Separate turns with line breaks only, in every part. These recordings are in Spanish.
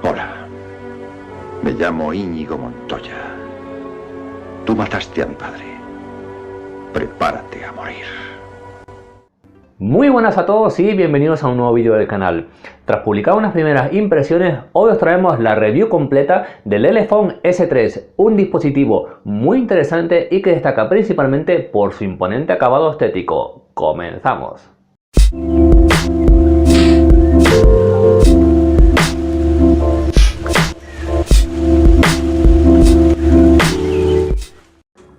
Hola, me llamo Íñigo Montoya. Tú mataste a mi padre. Prepárate a morir.
Muy buenas a todos y bienvenidos a un nuevo vídeo del canal. Tras publicar unas primeras impresiones, hoy os traemos la review completa del Elephone S3, un dispositivo muy interesante y que destaca principalmente por su imponente acabado estético. ¡Comenzamos!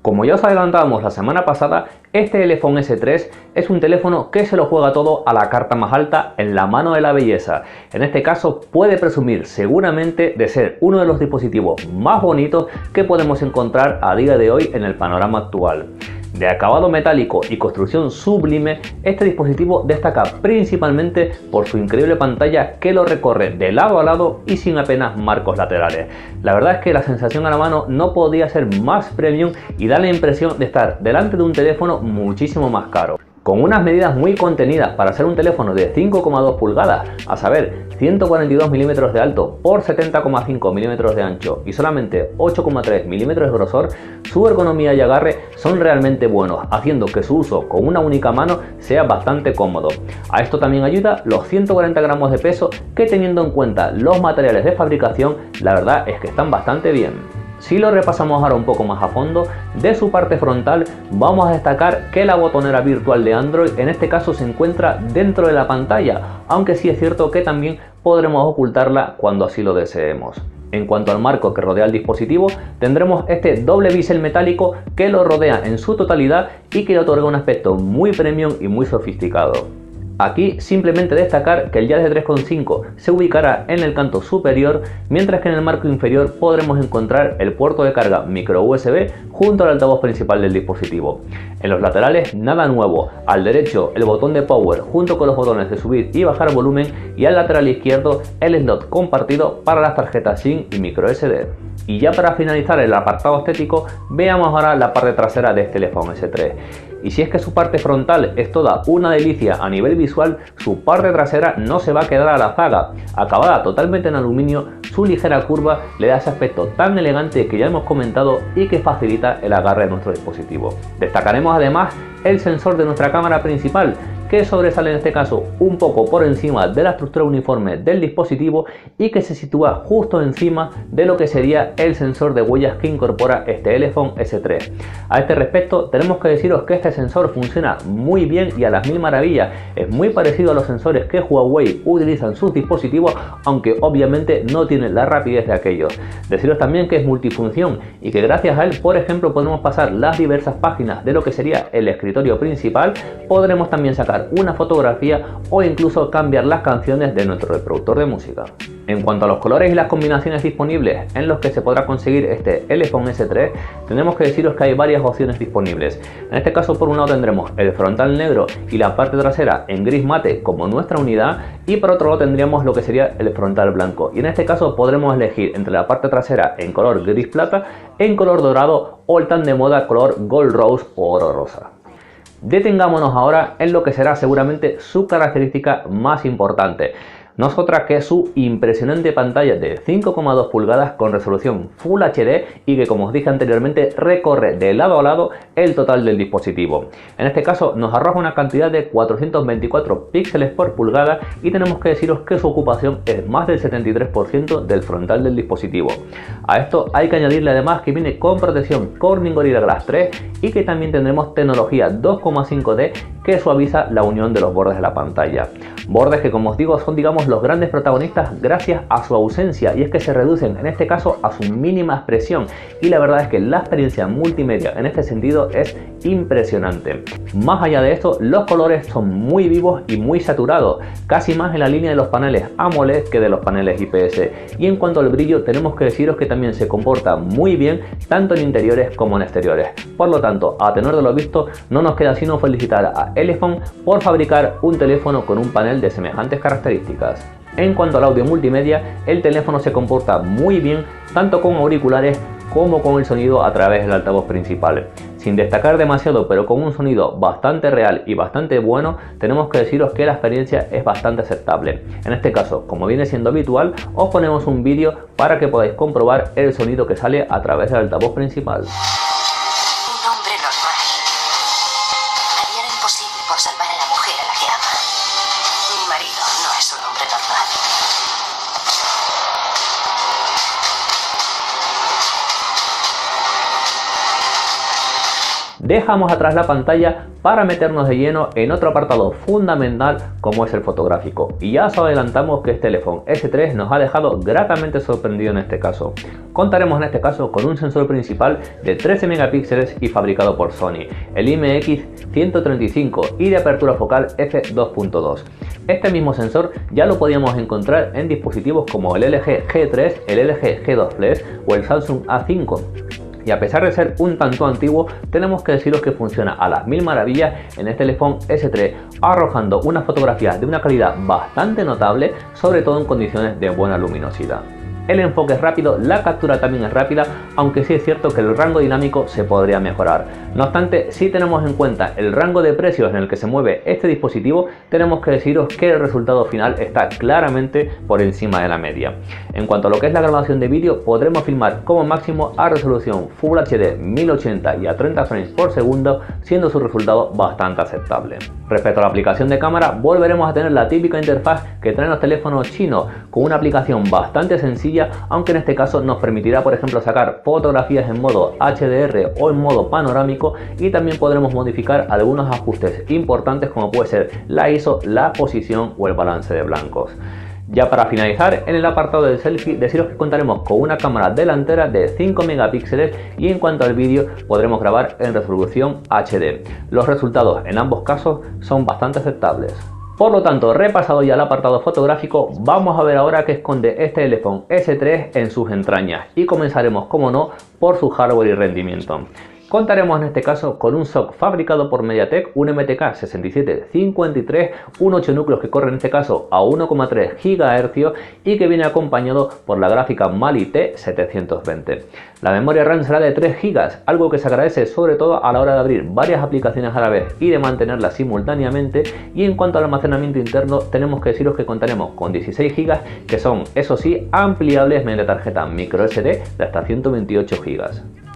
Como ya os adelantábamos la semana pasada, este Elephone S3 es un teléfono que se lo juega todo a la carta más alta en la mano de la belleza. En este caso puede presumir seguramente de ser uno de los dispositivos más bonitos que podemos encontrar a día de hoy en el panorama actual. De acabado metálico y construcción sublime, este dispositivo destaca principalmente por su increíble pantalla que lo recorre de lado a lado y sin apenas marcos laterales. La verdad es que la sensación a la mano no podía ser más premium y da la impresión de estar delante de un teléfono muchísimo más caro. Con unas medidas muy contenidas para ser un teléfono de 5,2 pulgadas, a saber, 142 milímetros de alto por 70,5 milímetros de ancho y solamente 8,3 milímetros de grosor, su ergonomía y agarre son realmente buenos, haciendo que su uso con una única mano sea bastante cómodo. A esto también ayuda los 140 gramos de peso que, teniendo en cuenta los materiales de fabricación, la verdad es que están bastante bien. Si lo repasamos ahora un poco más a fondo, de su parte frontal vamos a destacar que la botonera virtual de Android en este caso se encuentra dentro de la pantalla, aunque sí es cierto que también podremos ocultarla cuando así lo deseemos. En cuanto al marco que rodea el dispositivo, tendremos este doble bisel metálico que lo rodea en su totalidad y que le otorga un aspecto muy premium y muy sofisticado. Aquí simplemente destacar que el jack de 3,5 se ubicará en el canto superior, mientras que en el marco inferior podremos encontrar el puerto de carga micro USB junto al altavoz principal del dispositivo. En los laterales nada nuevo, al derecho el botón de power junto con los botones de subir y bajar volumen y al lateral izquierdo el slot compartido para las tarjetas SIM y micro SD. Y ya para finalizar el apartado estético, veamos ahora la parte trasera de este Elephone S3. Y si es que su parte frontal es toda una delicia a nivel visual, su parte trasera no se va a quedar a la zaga. Acabada totalmente en aluminio, su ligera curva le da ese aspecto tan elegante que ya hemos comentado y que facilita el agarre de nuestro dispositivo. Destacaremos además el sensor de nuestra cámara principal, que sobresale en este caso un poco por encima de la estructura uniforme del dispositivo y que se sitúa justo encima de lo que sería el sensor de huellas que incorpora este Elephone S3. A este respecto tenemos que deciros que este sensor funciona muy bien y a las mil maravillas. Es muy parecido a los sensores que Huawei utiliza en sus dispositivos, aunque obviamente no tiene la rapidez de aquellos. Deciros también que es multifunción y que gracias a él, por ejemplo, podemos pasar las diversas páginas de lo que sería el escritorio principal, podremos también sacar una fotografía o incluso cambiar las canciones de nuestro reproductor de música. En cuanto a los colores y las combinaciones disponibles en los que se podrá conseguir este Elephone S3, tenemos que deciros que hay varias opciones disponibles. En este caso, por un lado tendremos el frontal negro y la parte trasera en gris mate como nuestra unidad, y por otro lado tendríamos lo que sería el frontal blanco, y en este caso podremos elegir entre la parte trasera en color gris plata, en color dorado o el tan de moda color gold rose o oro rosa. Detengámonos ahora en lo que será seguramente su característica más importante. No es otra que su impresionante pantalla de 5,2 pulgadas con resolución Full HD y que, como os dije anteriormente, recorre de lado a lado el total del dispositivo. En este caso nos arroja una cantidad de 424 píxeles por pulgada y tenemos que deciros que su ocupación es más del 73% del frontal del dispositivo. A esto hay que añadirle además que viene con protección Corning Gorilla Glass 3 y que también tendremos tecnología 2,5D que suaviza la unión de los bordes de la pantalla. Bordes que, como os digo, son los grandes protagonistas gracias a su ausencia, y es que se reducen en este caso a su mínima expresión, y la verdad es que la experiencia multimedia en este sentido es impresionante. Más allá de esto, los colores son muy vivos y muy saturados, casi más en la línea de los paneles AMOLED que de los paneles IPS, y en cuanto al brillo tenemos que deciros que también se comporta muy bien tanto en interiores como en exteriores. Por lo tanto, a tenor de lo visto, no nos queda sino felicitar a Elephone por fabricar un teléfono con un panel de semejantes características. En cuanto al audio multimedia, el teléfono se comporta muy bien tanto con auriculares como con el sonido a través del altavoz principal. Sin destacar demasiado, pero con un sonido bastante real y bastante bueno, tenemos que deciros que la experiencia es bastante aceptable. En este caso, como viene siendo habitual, os ponemos un vídeo para que podáis comprobar el sonido que sale a través del altavoz principal.
Un hombre normal haría lo imposible por salvar a la mujer a la que ama. Mi marido no es un hombre normal.
Dejamos atrás la pantalla para meternos de lleno en otro apartado fundamental como es el fotográfico. Y ya os adelantamos que este teléfono S3 nos ha dejado gratamente sorprendido en este caso. Contaremos en este caso con un sensor principal de 13 megapíxeles y fabricado por Sony, el IMX135 y de apertura focal f2.2. Este mismo sensor ya lo podíamos encontrar en dispositivos como el LG G3, el LG G2 Flex o el Samsung A5. Y a pesar de ser un tanto antiguo, tenemos que deciros que funciona a las mil maravillas en este teléfono S3, arrojando unas fotografías de una calidad bastante notable, sobre todo en condiciones de buena luminosidad. El enfoque es rápido, la captura también es rápida, aunque sí es cierto que el rango dinámico se podría mejorar. No obstante, si tenemos en cuenta el rango de precios en el que se mueve este dispositivo, tenemos que deciros que el resultado final está claramente por encima de la media. En cuanto a lo que es la grabación de vídeo, podremos filmar como máximo a resolución Full HD 1080 y a 30 frames por segundo, siendo su resultado bastante aceptable. Respecto a la aplicación de cámara, volveremos a tener la típica interfaz que traen los teléfonos chinos, con una aplicación bastante sencilla, aunque en este caso nos permitirá, por ejemplo, sacar fotografías en modo HDR o en modo panorámico, y también podremos modificar algunos ajustes importantes como puede ser la ISO, la posición o el balance de blancos. Ya para finalizar, en el apartado del selfie, deciros que contaremos con una cámara delantera de 5 megapíxeles y en cuanto al vídeo podremos grabar en resolución HD. Los resultados en ambos casos son bastante aceptables. Por lo tanto, repasado ya el apartado fotográfico, vamos a ver ahora qué esconde este teléfono S3 en sus entrañas, y comenzaremos, como no, por su hardware y rendimiento. Contaremos en este caso con un SoC fabricado por MediaTek, un MTK 6753, un 8 núcleos que corre en este caso a 1,3 GHz y que viene acompañado por la gráfica Mali T720. La memoria RAM será de 3 GB, algo que se agradece sobre todo a la hora de abrir varias aplicaciones a la vez y de mantenerlas simultáneamente. Y en cuanto al almacenamiento interno, tenemos que deciros que contaremos con 16 GB, que son, eso sí, ampliables mediante tarjeta microSD de hasta 128 GB.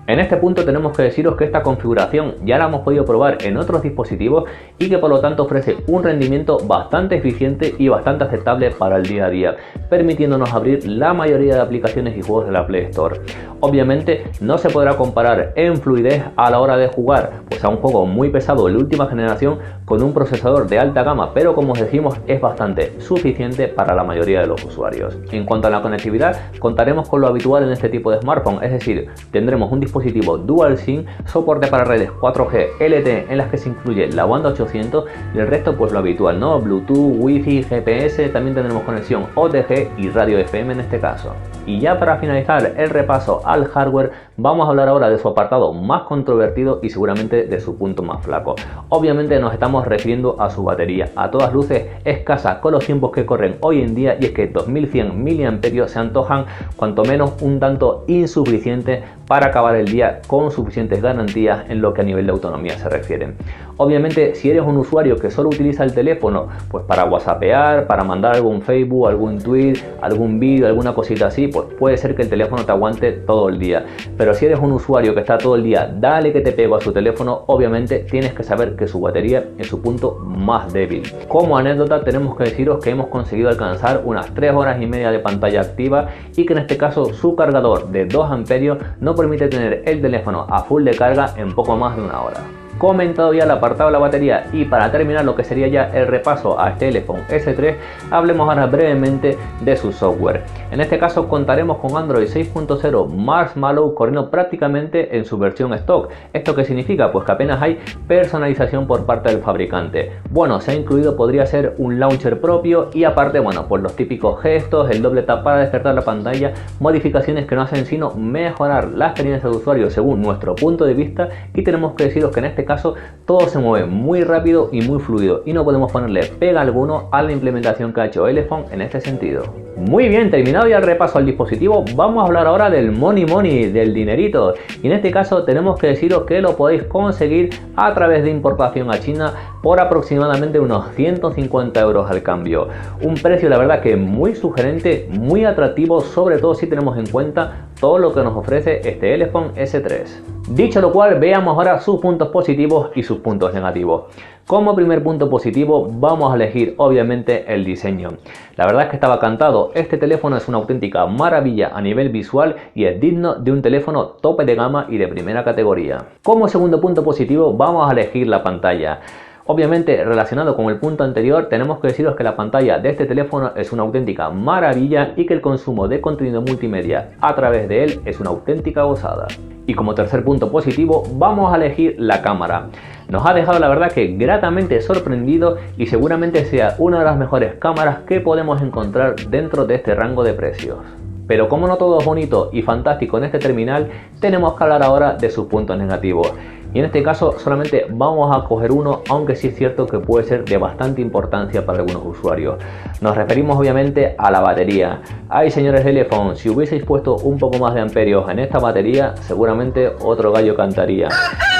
En este punto tenemos que deciros que esta configuración ya la hemos podido probar en otros dispositivos y que por lo tanto ofrece un rendimiento bastante eficiente y bastante aceptable para el día a día, permitiéndonos abrir la mayoría de aplicaciones y juegos de la Play Store. Obviamente no se podrá comparar en fluidez a la hora de jugar pues a un juego muy pesado de última generación con un procesador de alta gama, pero como os decimos es bastante suficiente para la mayoría de los usuarios. En cuanto a la conectividad, contaremos con lo habitual en este tipo de smartphone, es decir, tendremos un dispositivo Dual SIM, soporte para redes 4G LTE en las que se incluye la banda 800 y el resto pues lo habitual, ¿no? Bluetooth, Wi-Fi, GPS, también tendremos conexión OTG y radio FM en este caso. Y ya para finalizar el repaso al hardware, vamos a hablar ahora de su apartado más controvertido y seguramente de su punto más flaco. Obviamente nos estamos refiriendo a su batería, a todas luces escasa con los tiempos que corren hoy en día, y es que 2100 mAh se antojan cuanto menos un tanto insuficientes para acabar el día con suficientes garantías en lo que a nivel de autonomía se refiere. Obviamente si eres un usuario que solo utiliza el teléfono pues para whatsappear, para mandar algún Facebook, algún tweet, algún vídeo, alguna cosita así, pues puede ser que el teléfono te aguante todo el día. Pero si eres un usuario que está todo el día dale que te pego a su teléfono, obviamente tienes que saber que su batería es su punto más débil. Como anécdota tenemos que deciros que hemos conseguido alcanzar unas 3 horas y media de pantalla activa y que en este caso su cargador de 2 amperios no permite tener el teléfono a full de carga en poco más de una hora. Comentado ya el apartado de la batería, y para terminar lo que sería ya el repaso a este teléfono S3, hablemos ahora brevemente de su software. En este caso contaremos con Android 6.0 Marshmallow corriendo prácticamente en su versión stock. ¿Esto qué significa? Pues que apenas hay personalización por parte del fabricante. Bueno, se ha incluido, podría ser un launcher propio, y aparte, bueno, pues los típicos gestos, el doble tap para despertar la pantalla, modificaciones que no hacen sino mejorar la experiencia de usuario según nuestro punto de vista. Y tenemos que deciros que en este caso todo se mueve muy rápido y muy fluido, y no podemos ponerle pega alguno a la implementación que ha hecho Elephone en este sentido. Muy bien, terminado ya el repaso al dispositivo, vamos a hablar ahora del money, del dinerito. Y en este caso tenemos que deciros que lo podéis conseguir a través de importación a China por aproximadamente unos 150 euros al cambio. Un precio la verdad que muy sugerente, muy atractivo, sobre todo si tenemos en cuenta todo lo que nos ofrece este Elephone S3. Dicho lo cual, veamos ahora sus puntos positivos y sus puntos negativos. Como primer punto positivo vamos a elegir obviamente el diseño. La verdad es que estaba cantado, este teléfono es una auténtica maravilla a nivel visual y es digno de un teléfono tope de gama y de primera categoría. Como segundo punto positivo vamos a elegir la pantalla. Obviamente, relacionado con el punto anterior, tenemos que deciros que la pantalla de este teléfono es una auténtica maravilla y que el consumo de contenido multimedia a través de él es una auténtica gozada. Y como tercer punto positivo, vamos a elegir la cámara. Nos ha dejado la verdad que gratamente sorprendido y seguramente sea una de las mejores cámaras que podemos encontrar dentro de este rango de precios. Pero como no todo es bonito y fantástico en este terminal, tenemos que hablar ahora de sus puntos negativos. Y en este caso solamente vamos a coger uno, aunque sí es cierto que puede ser de bastante importancia para algunos usuarios. Nos referimos obviamente a la batería. Ay, señores de Elephone, si hubieseis puesto un poco más de amperios en esta batería, seguramente otro gallo cantaría.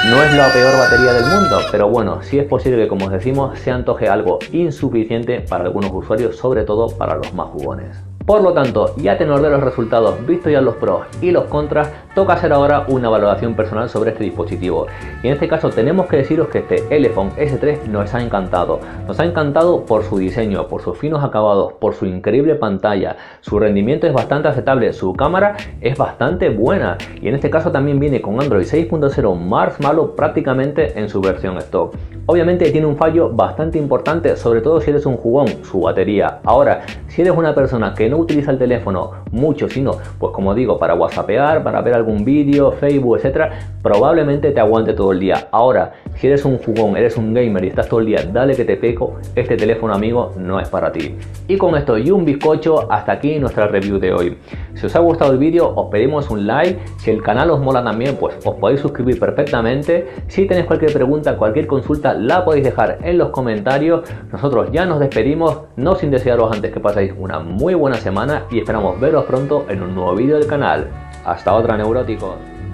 No es la peor batería del mundo, pero bueno, sí es posible que, como os decimos, se antoje algo insuficiente para algunos usuarios, sobre todo para los más jugones. Por lo tanto, ya a tenor de los resultados, visto ya los pros y los contras, toca hacer ahora una valoración personal sobre este dispositivo. Y en este caso tenemos que deciros que este Elephone S3 nos ha encantado. Nos ha encantado por su diseño, por sus finos acabados, por su increíble pantalla. Su rendimiento es bastante aceptable, su cámara es bastante buena. Y en este caso también viene con Android 6.0 Marshmallow prácticamente en su versión stock. Obviamente tiene un fallo bastante importante, sobre todo si eres un jugón, su batería. Ahora, si eres una persona que no utiliza el teléfono mucho, sino pues como digo, para whatsappear, para ver algún vídeo, Facebook, etcétera, probablemente te aguante todo el día. Ahora, si eres un jugón, eres un gamer y estás todo el día, dale que te peco, este teléfono, amigo, no es para ti. Y con esto y un bizcocho, hasta aquí nuestra review de hoy. Si os ha gustado el vídeo, os pedimos un like. Si el canal os mola también, pues os podéis suscribir perfectamente. Si tenéis cualquier pregunta, cualquier consulta, la podéis dejar en los comentarios. Nosotros ya nos despedimos, no sin desearos antes que paséis una muy buena semana y esperamos veros pronto en un nuevo vídeo del canal. Hasta otra, neuróticos.